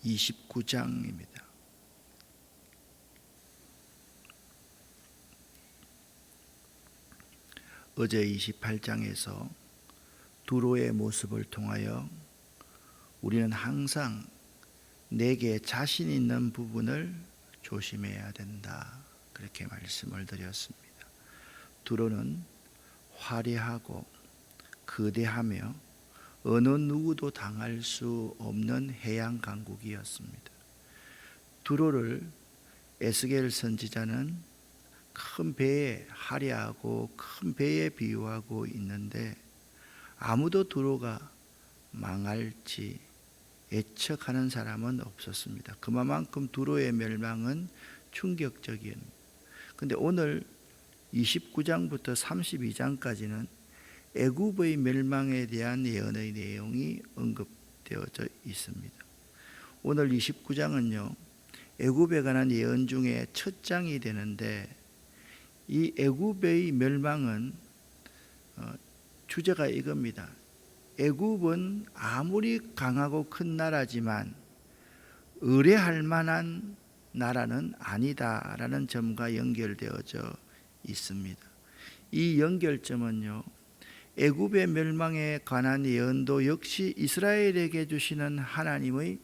29장입니다. 어제 28장에서 두로의 모습을 통하여 우리는 항상 내게 자신 있는 부분을 조심해야 된다, 그렇게 말씀을 드렸습니다. 두로는 화려하고 거대하며 어느 누구도 당할 수 없는 해양 강국이었습니다. 두로를 에스겔 선지자는 큰 배에 화려하고 큰 배에 비유하고 있는데, 아무도 두로가 망할지 예측하는 사람은 없었습니다. 그만큼 두로의 멸망은 충격적이었습니다. 그런데 오늘 29장부터 32장까지는 애굽의 멸망에 대한 예언의 내용이 언급되어져 있습니다. 오늘 29장은요, 애굽에 관한 예언 중에 첫 장이 되는데, 이 애굽의 멸망은 주제가 이겁니다. 애굽은 아무리 강하고 큰 나라지만 의뢰할 만한 나라는 아니다라는 점과 연결되어져 있습니다. 이 연결점은요, 애굽의 멸망에 관한 예언도 역시 이스라엘에게 주시는 하나님의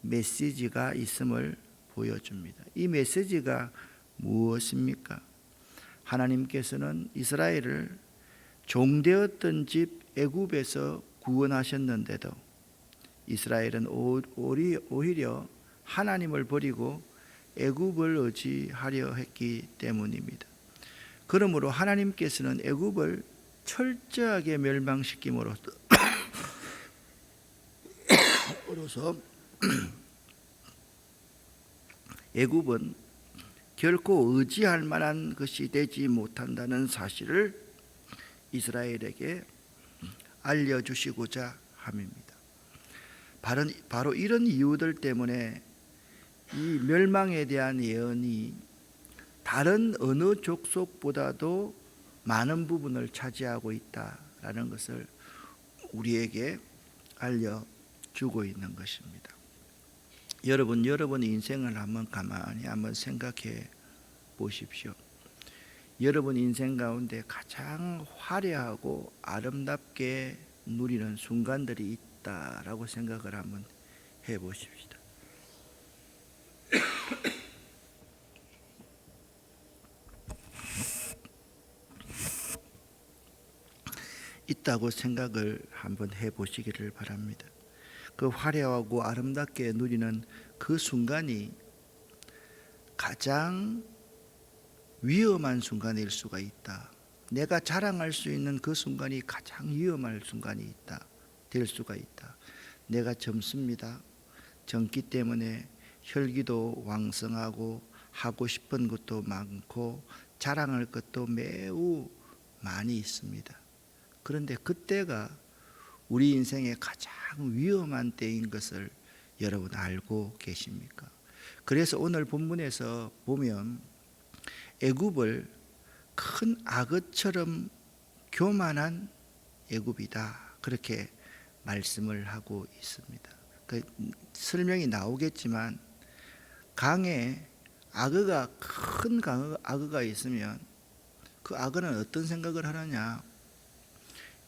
메시지가 있음을 보여줍니다. 이 메시지가 무엇입니까? 하나님께서는 이스라엘을 종되었던 집 애굽에서 구원하셨는데도 이스라엘은 오히려 하나님을 버리고 애굽을 의지하려 했기 때문입니다. 그러므로 하나님께서는 애굽을 철저하게 멸망시킴으로써 애굽은 결코 의지할 만한 것이 되지 못한다는 사실을 이스라엘에게 알려주시고자 함입니다. 바로 이런 이유들 때문에 이 멸망에 대한 예언이 다른 어느 족속보다도 많은 부분을 차지하고 있다라는 것을 우리에게 알려주고 있는 것입니다. 여러분의 인생을 가만히 생각해 보십시오. 여러분 인생 가운데 가장 화려하고 아름답게 누리는 순간들이 있다라고 생각을 한번 해보십시다. 있다고 생각을 한번 해보시기를 바랍니다. 그 화려하고 아름답게 누리는 그 순간이 가장 위험한 순간일 수가 있다. 내가 자랑할 수 있는 그 순간이 가장 위험할 순간이 될 수가 있다. 내가 젊습니다. 젊기 때문에 혈기도 왕성하고 하고 싶은 것도 많고 자랑할 것도 매우 많이 있습니다. 그런데 그때가 우리 인생의 가장 위험한 때인 것을 여러분 알고 계십니까? 그래서 오늘 본문에서 보면 애굽을 큰 악어처럼 교만한 애굽이다, 그렇게 말씀을 하고 있습니다. 그 설명이 나오겠지만, 강에 큰 악어가 있으면 그 악어는 어떤 생각을 하느냐?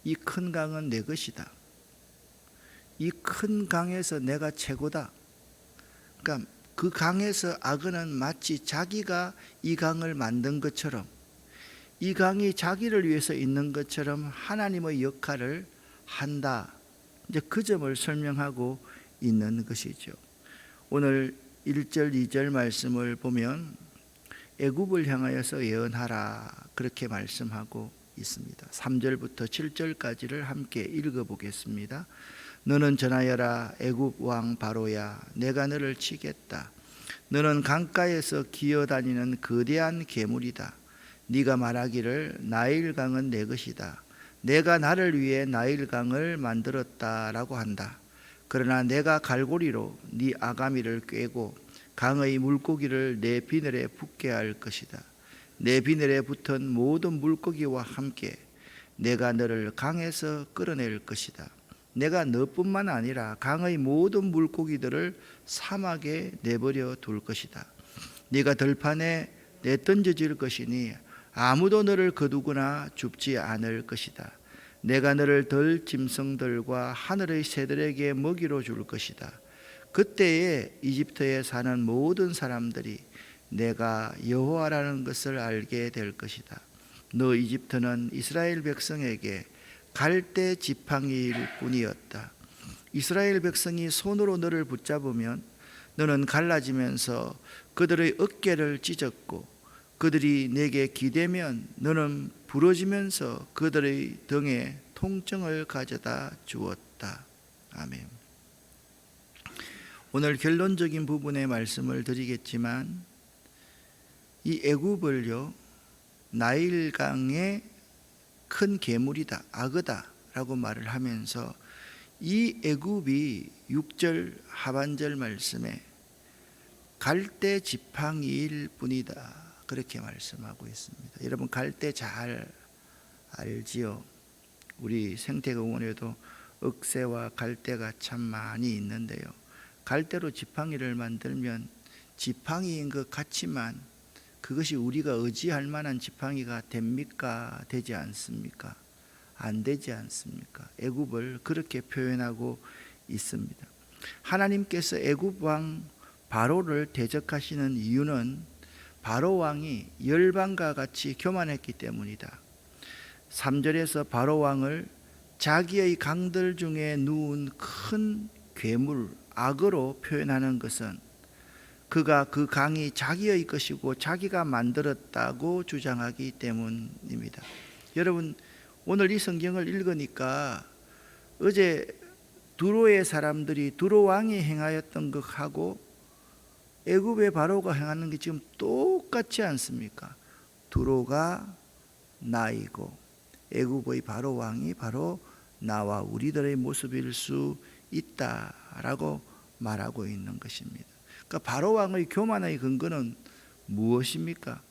이 큰 강은 내 것이다. 이 큰 강에서 내가 최고다. 그러니까 그 강에서 악어는 마치 자기가 이 강을 만든 것처럼, 이 강이 자기를 위해서 있는 것처럼 하나님의 역할을 한다. 이제 그 점을 설명하고 있는 것이죠. 오늘 1절, 2절 말씀을 보면 애굽을 향하여서 예언하라, 그렇게 말씀하고 있습니다. 3절부터 7절까지를 함께 읽어보겠습니다. 너는 전하여라. 애굽 왕 바로야, 내가 너를 치겠다. 너는 강가에서 기어다니는 거대한 괴물이다. 네가 말하기를 나일강은 내 것이다. 내가 나를 위해 나일강을 만들었다라고 한다. 그러나 내가 갈고리로 네 아가미를 꿰고 강의 물고기를 내 비늘에 붙게 할 것이다. 내 비늘에 붙은 모든 물고기와 함께 내가 너를 강에서 끌어낼 것이다. 내가 너뿐만 아니라 강의 모든 물고기들을 사막에 내버려 둘 것이다. 네가 들판에 내던져질 것이니 아무도 너를 거두거나 줍지 않을 것이다. 내가 너를 들짐승들과 하늘의 새들에게 먹이로 줄 것이다. 그때에 이집트에 사는 모든 사람들이 내가 여호와라는 것을 알게 될 것이다. 너 이집트는 이스라엘 백성에게 갈대 지팡이일 뿐이었다. 이스라엘 백성이 손으로 너를 붙잡으면 너는 갈라지면서 그들의 어깨를 찢었고, 그들이 내게 기대면 너는 부러지면서 그들의 등에 통증을 가져다 주었다. 아멘. 오늘 결론적인 부분의 말씀을 드리겠지만, 이 애굽을요, 나일강의 큰 괴물이다, 악어다라고 말을 하면서 이 애굽이 6절 하반절 말씀에 갈대 지팡이일 뿐이다, 그렇게 말씀하고 있습니다. 여러분, 갈대 잘 알지요? 우리 생태공원에도 억새와 갈대가 참 많이 있는데요, 갈대로 지팡이를 만들면 지팡이인 것 같지만 그것이 우리가 의지할 만한 지팡이가 됩니까? 되지 않습니까? 안 되지 않습니까? 애굽을 그렇게 표현하고 있습니다. 하나님께서 애굽 왕 바로를 대적하시는 이유는 바로 왕이 열방과 같이 교만했기 때문이다. 3절에서 바로 왕을 자기의 강들 중에 누운 큰 괴물, 악어로 표현하는 것은 그가 그 강이 자기의 것이고 자기가 만들었다고 주장하기 때문입니다. 여러분, 오늘 이 성경을 읽으니까 어제 두로의 사람들이 두로 왕이 행하였던 것하고 애굽의 바로가 행하는 게 지금 똑같지 않습니까? 두로가 나이고 애굽의 바로 왕이 바로 나와 우리들의 모습일 수 있다라고 말하고 있는 것입니다. 그러니까 바로 왕의 교만의 근거는 무엇입니까?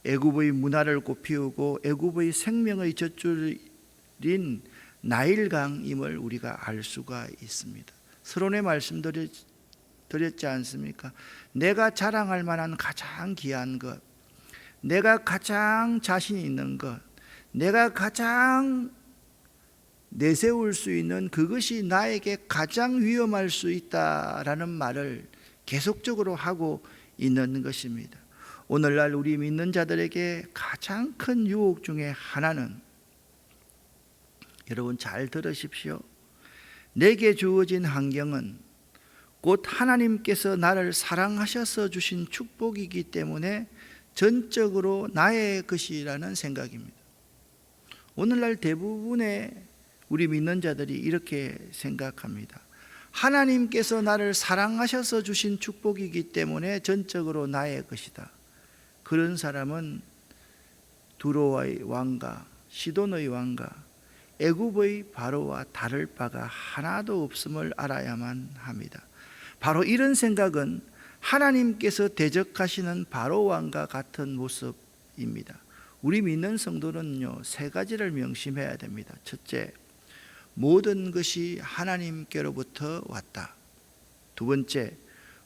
애굽의 문화를 꽃피우고 애굽의 생명의 젖줄인 나일강임을 우리가 알 수가 있습니다. 서론에 말씀드렸지 않습니까? 내가 자랑할 만한 가장 귀한 것, 내가 가장 자신 있는 것, 내가 가장 내세울 수 있는 그것이 나에게 가장 위험할 수 있다라는 말을 계속적으로 하고 있는 것입니다. 오늘날 우리 믿는 자들에게 가장 큰 유혹 중에 하나는, 여러분 잘 들으십시오, 내게 주어진 환경은 곧 하나님께서 나를 사랑하셔서 주신 축복이기 때문에 전적으로 나의 것이라는 생각입니다. 오늘날 대부분의 우리 믿는 자들이 이렇게 생각합니다. 하나님께서 나를 사랑하셔서 주신 축복이기 때문에 전적으로 나의 것이다. 그런 사람은 두로의 왕과 시돈의 왕과 애굽의 바로와 다를 바가 하나도 없음을 알아야만 합니다. 바로 이런 생각은 하나님께서 대적하시는 바로 왕과 같은 모습입니다. 우리 믿는 성도는요, 세 가지를 명심해야 됩니다. 첫째, 모든 것이 하나님께로부터 왔다. 두 번째,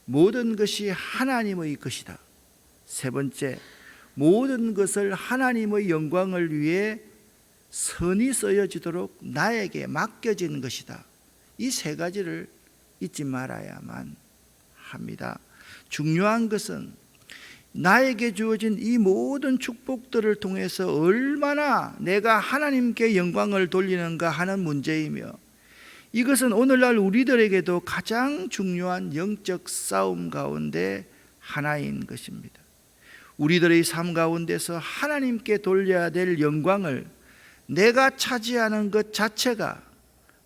모든 것이 하나님의 것이다. 세 번째, 모든 것을 하나님의 영광을 위해 선이 쓰여지도록 나에게 맡겨진 것이다. 이 세 가지를 잊지 말아야만 합니다. 중요한 것은 나에게 주어진 이 모든 축복들을 통해서 얼마나 내가 하나님께 영광을 돌리는가 하는 문제이며, 이것은 오늘날 우리들에게도 가장 중요한 영적 싸움 가운데 하나인 것입니다. 우리들의 삶 가운데서 하나님께 돌려야 될 영광을 내가 차지하는 것 자체가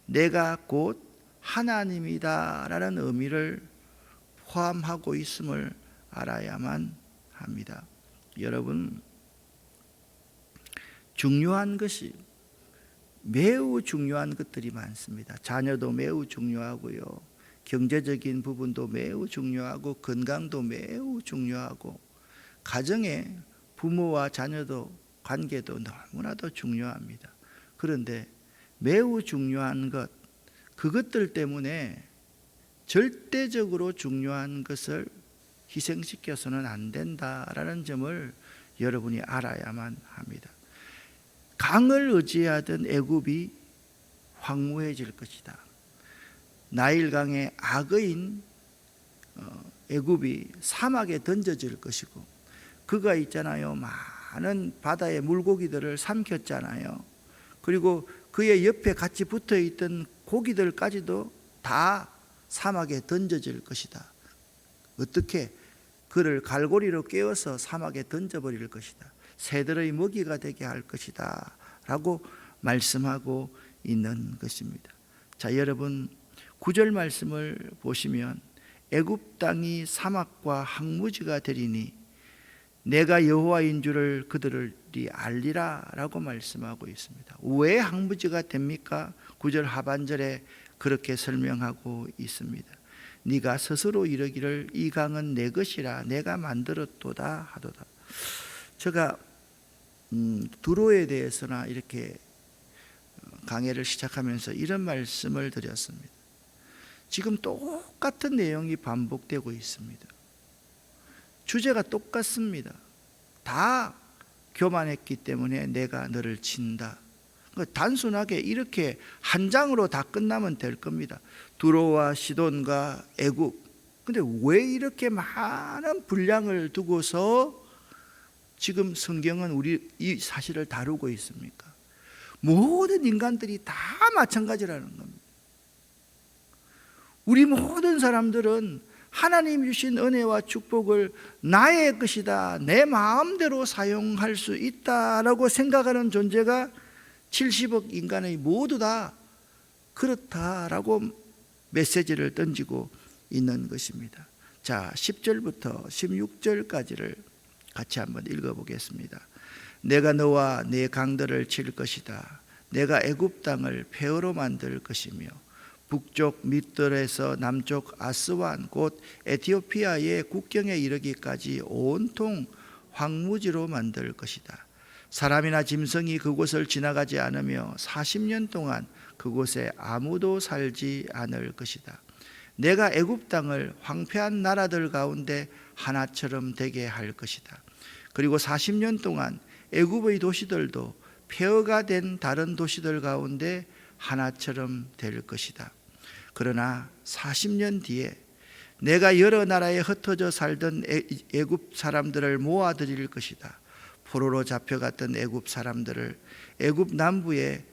내가 곧 하나님이다라는 의미를 포함하고 있음을 알아야만 합니다. 여러분, 중요한 것이, 매우 중요한 것들이 많습니다. 자녀도 매우 중요하고요, 경제적인 부분도 매우 중요하고, 건강도 매우 중요하고, 가정의 부모와 자녀도 관계도 너무나도 중요합니다. 그런데 매우 중요한 것, 그것들 때문에 절대적으로 중요한 것을 희생시켜서는 안 된다라는 점을 여러분이 알아야만 합니다. 강을 의지하던 애굽이 황무해질 것이다. 나일강의 악어인 애굽이 사막에 던져질 것이고, 그가 있잖아요, 많은 바다의 물고기들을 삼켰잖아요. 그리고 그의 옆에 같이 붙어있던 고기들까지도 다 사막에 던져질 것이다. 어떻게? 그를 갈고리로 깨어서 사막에 던져버릴 것이다. 새들의 먹이가 되게 할 것이다 라고 말씀하고 있는 것입니다. 자, 여러분 9절 말씀을 보시면 애굽 땅이 사막과 황무지가 되리니 내가 여호와인 줄을 그들이 알리라 라고 말씀하고 있습니다. 왜 황무지가 됩니까? 9절 하반절에 그렇게 설명하고 있습니다. 네가 스스로 이르기를 이 강은 내 것이라 내가 만들었도다 하도다. 제가 두로에 대해서나 이렇게 강해를 시작하면서 이런 말씀을 드렸습니다. 지금 똑같은 내용이 반복되고 있습니다. 주제가 똑같습니다. 다 교만했기 때문에 내가 너를 친다. 단순하게 이렇게 한 장으로 다 끝나면 될 겁니다. 두로와 시돈과 애굽. 근데 왜 이렇게 많은 분량을 두고서 지금 성경은 우리 이 사실을 다루고 있습니까? 모든 인간들이 다 마찬가지라는 겁니다. 우리 모든 사람들은 하나님 주신 은혜와 축복을 나의 것이다, 내 마음대로 사용할 수 있다라고 생각하는 존재가 70억 인간의 모두 다 그렇다라고 메시지를 던지고 있는 것입니다. 자, 10절부터 16절까지를 같이 한번 읽어보겠습니다. 내가 너와 네 강들을 칠 것이다. 내가 애굽 땅을 폐허로 만들 것이며 북쪽 밑들에서 남쪽 아스완 곧 에티오피아의 국경에 이르기까지 온통 황무지로 만들 것이다. 사람이나 짐승이 그곳을 지나가지 않으며 40년 동안 그곳에 아무도 살지 않을 것이다. 내가 애굽 땅을 황폐한 나라들 가운데 하나처럼 되게 할 것이다. 그리고 40년 동안 애굽의 도시들도 폐허가 된 다른 도시들 가운데 하나처럼 될 것이다. 그러나 40년 뒤에 내가 여러 나라에 흩어져 살던 애굽 사람들을 모아들일 것이다. 포로로 잡혀갔던 애굽 사람들을 애굽 남부의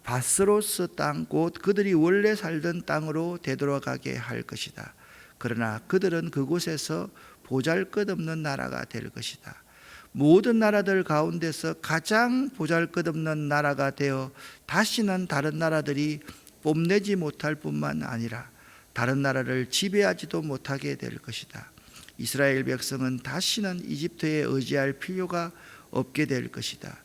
바스로스 땅 곧 그들이 원래 살던 땅으로 되돌아가게 할 것이다. 그러나 그들은 그곳에서 보잘것없는 나라가 될 것이다. 모든 나라들 가운데서 가장 보잘것없는 나라가 되어 다시는 다른 나라들이 뽐내지 못할 뿐만 아니라 다른 나라를 지배하지도 못하게 될 것이다. 이스라엘 백성은 다시는 이집트에 의지할 필요가 없게 될 것이다.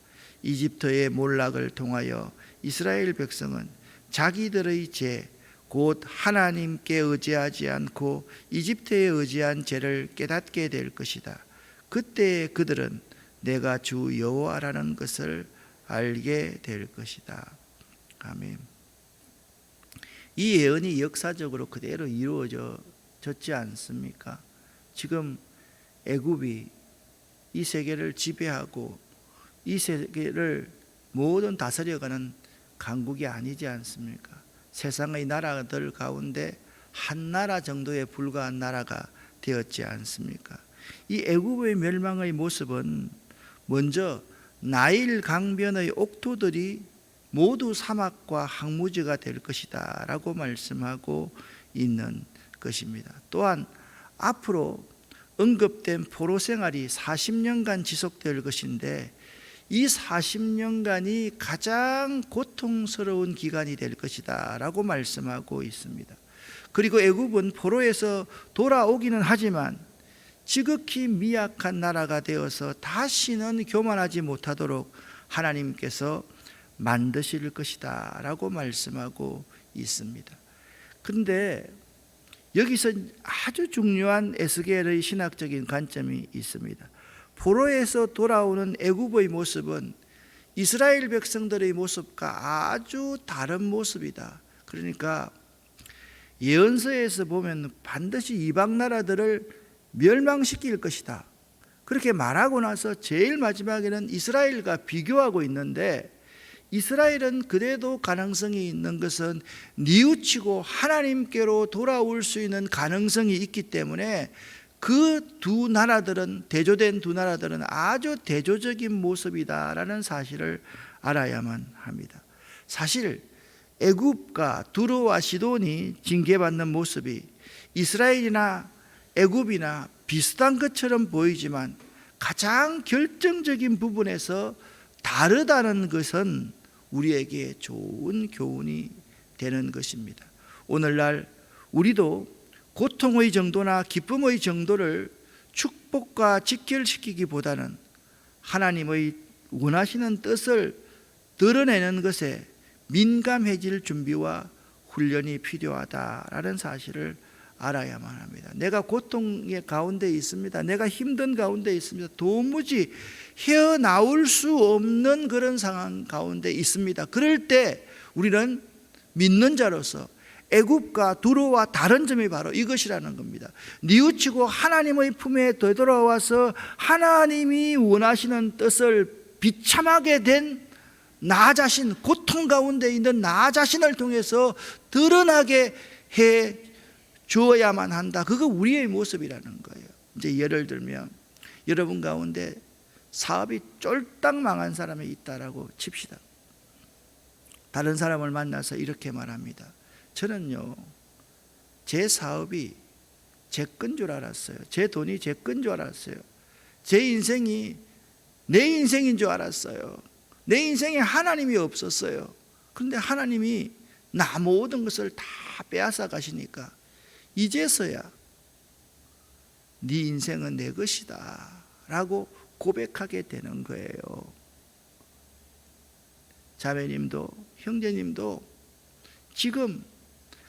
이집트의 몰락을 통하여 이스라엘 백성은 자기들의 죄, 곧 하나님께 의지하지 않고 이집트에 의지한 죄를 깨닫게 될 것이다. 그때 그들은 내가 주 여호와라는 것을 알게 될 것이다. 아멘. 이 예언이 역사적으로 그대로 이루어졌지 않습니까? 지금 애굽이 이 세계를 지배하고 이 세계를 모든 다스려가는 강국이 아니지 않습니까? 세상의 나라들 가운데 한 나라 정도에 불과한 나라가 되었지 않습니까? 이 애굽의 멸망의 모습은 먼저 나일 강변의 옥토들이 모두 사막과 황무지가 될 것이다 라고 말씀하고 있는 것입니다. 또한 앞으로 언급된 포로 생활이 40년간 지속될 것인데 이 40년간이 가장 고통스러운 기간이 될 것이다 라고 말씀하고 있습니다. 그리고 애굽은 포로에서 돌아오기는 하지만 지극히 미약한 나라가 되어서 다시는 교만하지 못하도록 하나님께서 만드실 것이다 라고 말씀하고 있습니다. 그런데 여기서 아주 중요한 에스겔의 신학적인 관점이 있습니다. 포로에서 돌아오는 애굽의 모습은 이스라엘 백성들의 모습과 아주 다른 모습이다. 그러니까 예언서에서 보면 반드시 이방 나라들을 멸망시킬 것이다, 그렇게 말하고 나서 제일 마지막에는 이스라엘과 비교하고 있는데, 이스라엘은 그래도 가능성이 있는 것은 뉘우치고 하나님께로 돌아올 수 있는 가능성이 있기 때문에 그 두 나라들은, 대조된 두 나라들은 아주 대조적인 모습이다라는 사실을 알아야만 합니다. 사실 애굽과 두로와 시돈이 징계받는 모습이 이스라엘이나 애굽이나 비슷한 것처럼 보이지만 가장 결정적인 부분에서 다르다는 것은 우리에게 좋은 교훈이 되는 것입니다. 오늘날 우리도 고통의 정도나 기쁨의 정도를 축복과 직결시키기보다는 하나님의 원하시는 뜻을 드러내는 것에 민감해질 준비와 훈련이 필요하다라는 사실을 알아야만 합니다. 내가 고통의 가운데 있습니다. 내가 힘든 가운데 있습니다. 도무지 헤어나올 수 없는 그런 상황 가운데 있습니다. 그럴 때 우리는 믿는 자로서 애굽과 두로와 다른 점이 바로 이것이라는 겁니다. 뉘우치고 하나님의 품에 되돌아와서 하나님이 원하시는 뜻을 비참하게 된 나 자신, 고통 가운데 있는 나 자신을 통해서 드러나게 해 주어야만 한다. 그거 우리의 모습이라는 거예요. 이제 예를 들면 여러분 가운데 사업이 쫄딱 망한 사람이 있다라고 칩시다. 다른 사람을 만나서 이렇게 말합니다. 저는요, 제 사업이 제 건 줄 알았어요. 제 돈이 제 건 줄 알았어요. 제 인생이 내 인생인 줄 알았어요. 내 인생에 하나님이 없었어요. 그런데 하나님이 나 모든 것을 다 빼앗아 가시니까 이제서야 네 인생은 내 것이다 라고 고백하게 되는 거예요. 자매님도 형제님도 지금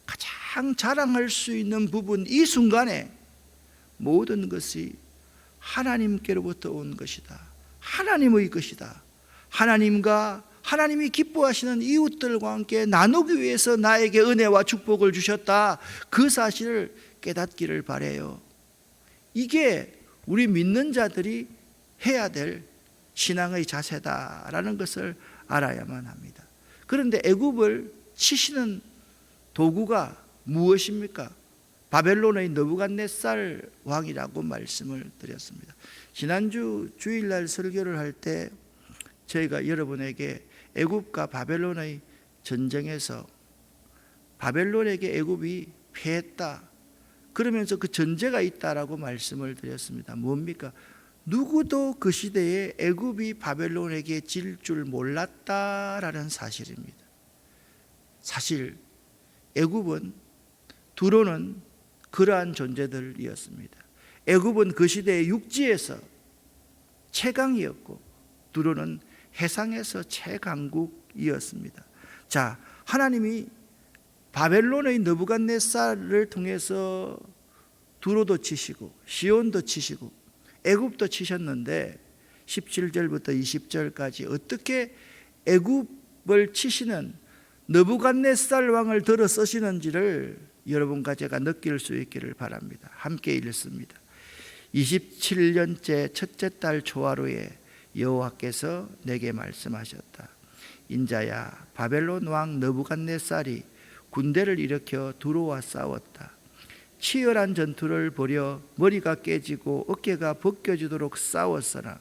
가장 자랑할 수 있는 부분, 이 순간에 모든 것이 하나님께로부터 온 것이다, 하나님의 것이다, 하나님과 하나님이 기뻐하시는 이웃들과 함께 나누기 위해서 나에게 은혜와 축복을 주셨다, 그 사실을 깨닫기를 바라요. 이게 우리 믿는 자들이 해야 될 신앙의 자세다라는 것을 알아야만 합니다. 그런데 애굽을 치시는 도구가 무엇입니까? 바벨론의 느부갓네살 왕이라고 말씀을 드렸습니다. 지난주 주일날 설교를 할 때 저희가 여러분에게 애굽과 바벨론의 전쟁에서 바벨론에게 애굽이 패했다, 그러면서 그 전제가 있다라고 말씀을 드렸습니다. 뭡니까? 누구도 그 시대에 애굽이 바벨론에게 질 줄 몰랐다라는 사실입니다. 사실 애굽은, 두로는 그러한 존재들이었습니다. 애굽은 그 시대의 육지에서 최강이었고 두로는 해상에서 최강국이었습니다. 자, 하나님이 바벨론의 느부갓네살을 통해서 두로도 치시고 시온도 치시고 애굽도 치셨는데 17절부터 20절까지 어떻게 애굽을 치시는 느부갓네살 왕을 들어 쓰시는지를 여러분과 제가 느낄 수 있기를 바랍니다. 함께 읽습니다. 27년째 첫째 달 초하루에 여호와께서 내게 말씀하셨다. 인자야, 바벨론 왕 느부갓네살이 군대를 일으켜 두로와 싸웠다. 치열한 전투를 벌여 머리가 깨지고 어깨가 벗겨지도록 싸웠으나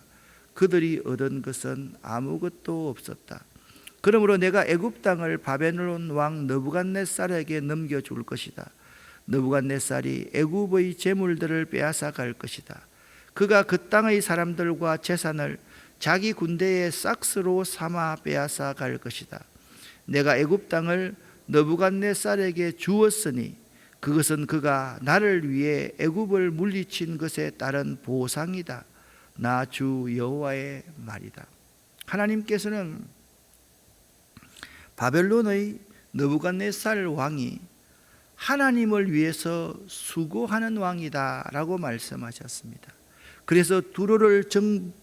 그들이 얻은 것은 아무것도 없었다. 그러므로 내가 애굽 땅을 바벨론 왕 느부갓네살에게 넘겨줄 것이다. 느부갓네살이 애굽의 재물들을 빼앗아 갈 것이다. 그가 그 땅의 사람들과 재산을 자기 군대의 싹스로 삼아 빼앗아 갈 것이다. 내가 애굽 땅을 느부갓네살에게 주었으니 그것은 그가 나를 위해 애굽을 물리친 것에 따른 보상이다. 나 주 여호와의 말이다. 하나님께서는 바벨론의 느부갓네살 왕이 하나님을 위해서 수고하는 왕이다 라고 말씀하셨습니다. 그래서 두로를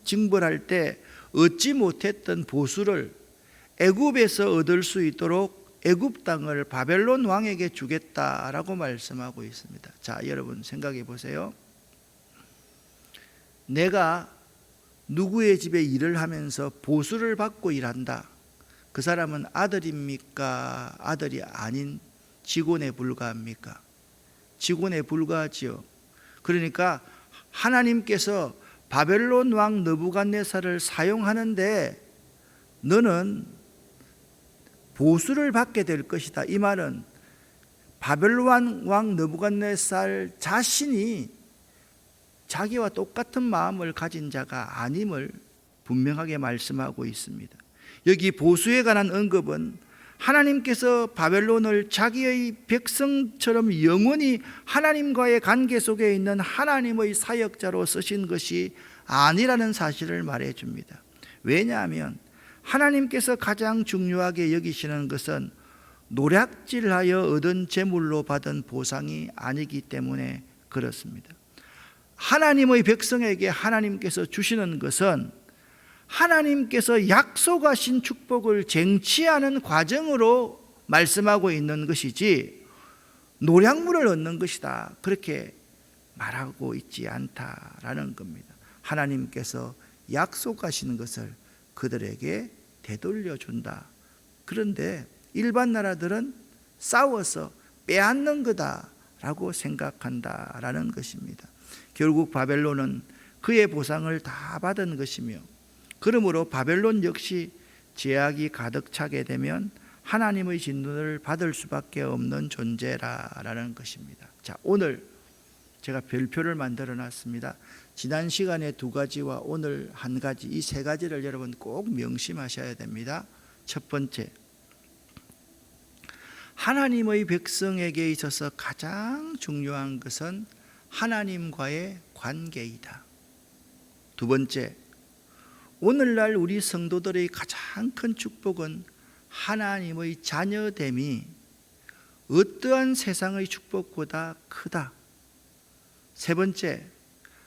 징벌할 때 얻지 못했던 보수를 애굽에서 얻을 수 있도록 애굽 땅을 바벨론 왕에게 주겠다라고 말씀하고 있습니다. 자, 여러분 생각해 보세요. 내가 누구의 집에 일을 하면서 보수를 받고 일한다. 그 사람은 아들입니까? 아들이 아닌 직원에 불과합니까? 직원에 불과하지요. 그러니까 하나님께서 바벨론 왕 느부갓네살을 사용하는데 너는 보수를 받게 될 것이다. 이 말은 바벨론 왕 느부갓네살 자신이 자기와 똑같은 마음을 가진 자가 아님을 분명하게 말씀하고 있습니다. 여기 보수에 관한 언급은 하나님께서 바벨론을 자기의 백성처럼 영원히 하나님과의 관계 속에 있는 하나님의 사역자로 쓰신 것이 아니라는 사실을 말해줍니다. 왜냐하면 하나님께서 가장 중요하게 여기시는 것은 노략질하여 얻은 재물로 받은 보상이 아니기 때문에 그렇습니다. 하나님의 백성에게 하나님께서 주시는 것은 하나님께서 약속하신 축복을 쟁취하는 과정으로 말씀하고 있는 것이지 노략물을 얻는 것이다, 그렇게 말하고 있지 않다라는 겁니다. 하나님께서 약속하시는 것을 그들에게 되돌려 준다. 그런데 일반 나라들은 싸워서 빼앗는 거다라고 생각한다라는 것입니다. 결국 바벨론은 그의 보상을 다 받은 것이며, 그러므로 바벨론 역시 제약이 가득 차게 되면 하나님의 진노를 받을 수밖에 없는 존재라는 것입니다. 자, 오늘 제가 별표를 만들어 놨습니다. 지난 시간에 2가지와 오늘 1가지, 이 3가지를 여러분 꼭 명심하셔야 됩니다. 첫 번째, 하나님의 백성에게 있어서 가장 중요한 것은 하나님과의 관계이다. 두 번째, 오늘날 우리 성도들의 가장 큰 축복은 하나님의 자녀됨이 어떠한 세상의 축복보다 크다. 세 번째,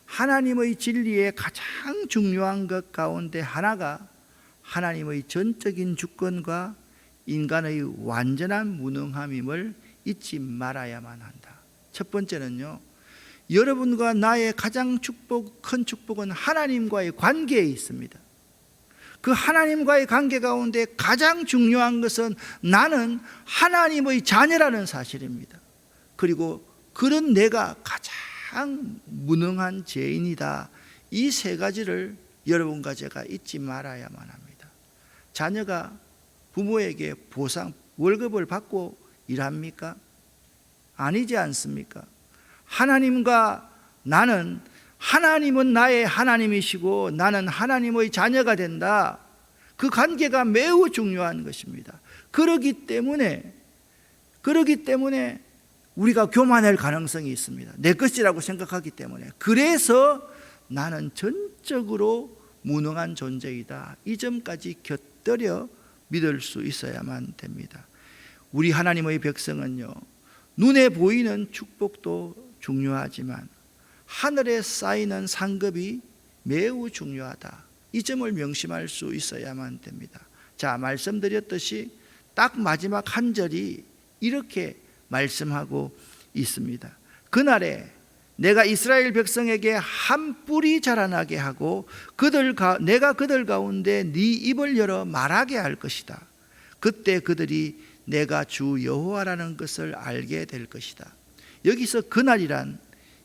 하나님의 진리의 가장 중요한 것 가운데 하나가 하나님의 전적인 주권과 인간의 완전한 무능함임을 잊지 말아야만 한다. 첫 번째는요, 여러분과 나의 가장 큰 축복은 하나님과의 관계에 있습니다. 그 하나님과의 관계 가운데 가장 중요한 것은 나는 하나님의 자녀라는 사실입니다. 그리고 그런 내가 가장 무능한 죄인이다. 이 3가지를 여러분과 제가 잊지 말아야만 합니다. 자녀가 부모에게 보상, 월급을 받고 일합니까? 아니지 않습니까? 하나님과 나는, 하나님은 나의 하나님이시고 나는 하나님의 자녀가 된다. 그 관계가 매우 중요한 것입니다. 그렇기 때문에 우리가 교만할 가능성이 있습니다. 내 것이라고 생각하기 때문에. 그래서 나는 전적으로 무능한 존재이다. 이 점까지 곁들여 믿을 수 있어야만 됩니다. 우리 하나님의 백성은요, 눈에 보이는 축복도 중요하지만 하늘에 쌓이는 상급이 매우 중요하다. 이 점을 명심할 수 있어야만 됩니다. 자, 말씀드렸듯이 딱 마지막 한 절이 이렇게 말씀하고 있습니다. 그날에 내가 이스라엘 백성에게 한 뿔이 자라나게 하고 내가 그들 가운데 네 입을 열어 말하게 할 것이다. 그때 그들이 내가 주 여호와라는 것을 알게 될 것이다. 여기서 그날이란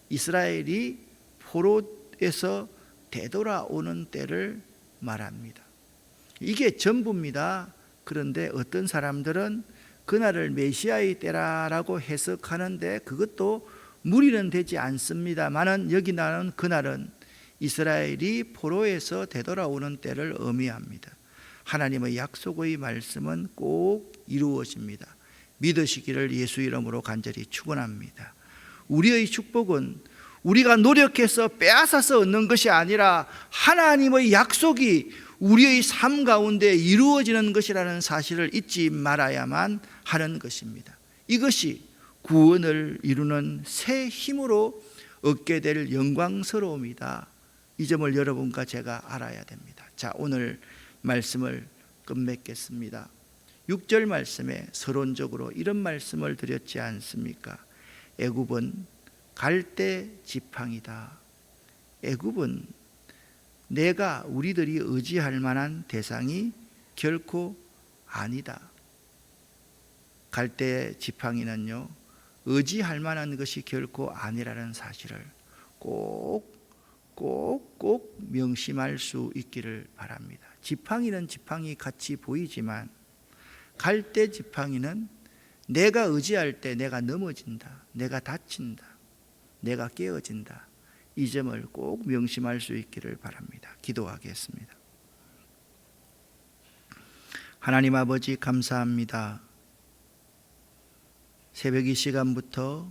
이스라엘이 포로에서 되돌아오는 때를 말합니다. 이게 전부입니다. 그런데 어떤 사람들은 그날을 메시아의 때라고 해석하는데 그것도 무리는 되지 않습니다만은 여기 나오는 그날은 이스라엘이 포로에서 되돌아오는 때를 의미합니다. 하나님의 약속의 말씀은 꼭 이루어집니다. 믿으시기를 예수 이름으로 간절히 축원합니다. 우리의 축복은 우리가 노력해서 빼앗아서 얻는 것이 아니라 하나님의 약속이 우리의 삶 가운데 이루어지는 것이라는 사실을 잊지 말아야만 하는 것입니다. 이것이 구원을 이루는 새 힘으로 얻게 될 영광스러움이다. 이 점을 여러분과 제가 알아야 됩니다. 자, 오늘 말씀을 끝맺겠습니다. 6절 말씀에 서론적으로 이런 말씀을 드렸지 않습니까? 애굽은 갈대 지팡이다. 애굽은 내가 우리들이 의지할 만한 대상이 결코 아니다. 갈대 지팡이는요, 의지할 만한 것이 결코 아니라는 사실을 꼭 명심할 수 있기를 바랍니다. 지팡이는 지팡이 같이 보이지만 갈대 지팡이는 내가 의지할 때 내가 넘어진다, 내가 다친다, 내가 깨어진다. 이 점을 꼭 명심할 수 있기를 바랍니다. 기도하겠습니다. 하나님 아버지 감사합니다. 새벽 이 시간부터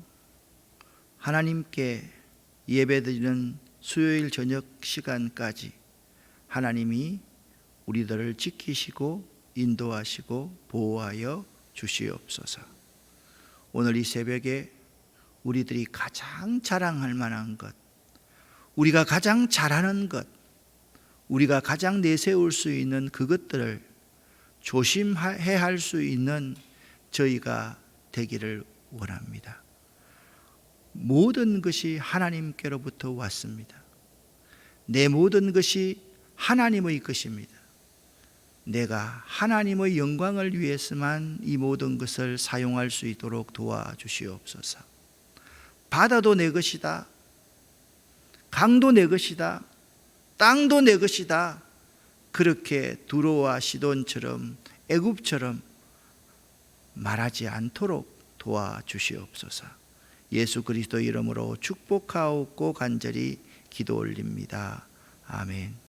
하나님께 예배드리는 수요일 저녁 시간까지 하나님이 우리들을 지키시고 인도하시고 보호하여 주시옵소서. 오늘 이 새벽에 우리들이 가장 자랑할 만한 것, 우리가 가장 잘하는 것, 우리가 가장 내세울 수 있는 그것들을 조심해야 할 수 있는 저희가 되기를 원합니다. 모든 것이 하나님께로부터 왔습니다. 내 모든 것이 하나님의 것입니다. 내가 하나님의 영광을 위해서만 이 모든 것을 사용할 수 있도록 도와주시옵소서. 바다도 내 것이다. 강도 내 것이다. 땅도 내 것이다. 그렇게 두로와 시돈처럼 애굽처럼 말하지 않도록 도와주시옵소서. 예수 그리스도 이름으로 축복하옵고 간절히 기도 올립니다. 아멘.